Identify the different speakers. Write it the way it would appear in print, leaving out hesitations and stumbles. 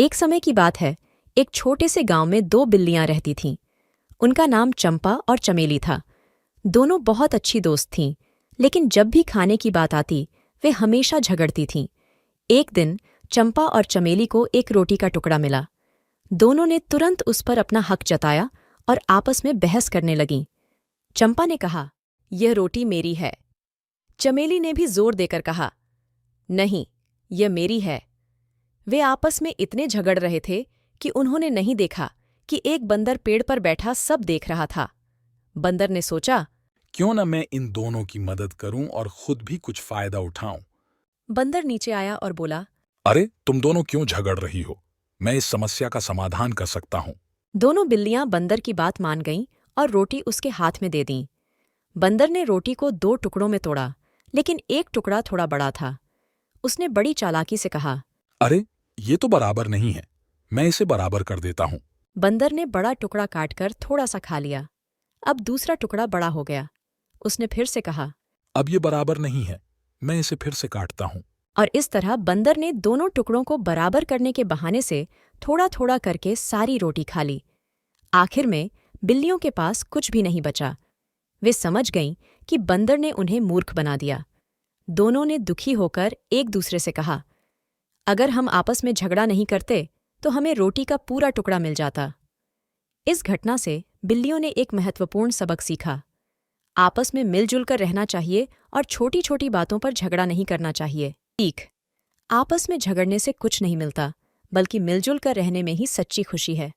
Speaker 1: एक समय की बात है। एक छोटे से गांव में दो बिल्लियां रहती थीं। उनका नाम चंपा और चमेली था। दोनों बहुत अच्छी दोस्त थीं, लेकिन जब भी खाने की बात आती वे हमेशा झगड़ती थीं। एक दिन चंपा और चमेली को एक रोटी का टुकड़ा मिला। दोनों ने तुरंत उस पर अपना हक जताया और आपस में बहस करने लगीं। चंपा ने कहा, यह रोटी मेरी है। चमेली ने भी जोर देकर कहा, नहीं, यह मेरी है। वे आपस में इतने झगड़ रहे थे कि उन्होंने नहीं देखा कि एक बंदर पेड़ पर बैठा सब देख रहा था। बंदर ने सोचा,
Speaker 2: क्यों न मैं इन दोनों की मदद करूं और खुद भी कुछ फायदा उठाऊं।
Speaker 1: बंदर नीचे आया और बोला,
Speaker 2: अरे, तुम दोनों क्यों झगड़ रही हो? मैं इस समस्या का समाधान कर सकता हूं।
Speaker 1: दोनों बिल्लियां बंदर की बात मान गईं और रोटी उसके हाथ में दे दीं। बंदर ने रोटी को दो टुकड़ों में तोड़ा, लेकिन एक टुकड़ा थोड़ा बड़ा था। उसने बड़ी चालाकी से कहा।
Speaker 2: अरे, ये तो बराबर नहीं है। मैं इसे बराबर कर देता हूं।
Speaker 1: बंदर ने बड़ा टुकड़ा काटकर थोड़ा सा खा लिया। अब दूसरा टुकड़ा बड़ा हो गया। उसने फिर से कहा,
Speaker 2: अब ये बराबर नहीं है। मैं इसे फिर से काटता हूं।
Speaker 1: और इस तरह बंदर ने दोनों टुकड़ों को बराबर करने के बहाने से थोड़ा थोड़ा करके सारी रोटी खा ली। आखिर में बिल्लियों के पास कुछ भी नहीं बचा। वे समझ गईं कि बंदर ने उन्हें मूर्ख बना दिया। दोनों ने दुखी होकर एक दूसरे से कहा, अगर हम आपस में झगड़ा नहीं करते तो हमें रोटी का पूरा टुकड़ा मिल जाता। इस घटना से बिल्लियों ने एक महत्वपूर्ण सबक सीखा। आपस में मिलजुल कर रहना चाहिए और छोटी छोटी बातों पर झगड़ा नहीं करना चाहिए। सीख, आपस में झगड़ने से कुछ नहीं मिलता, बल्कि मिलजुल कर रहने में ही सच्ची खुशी है।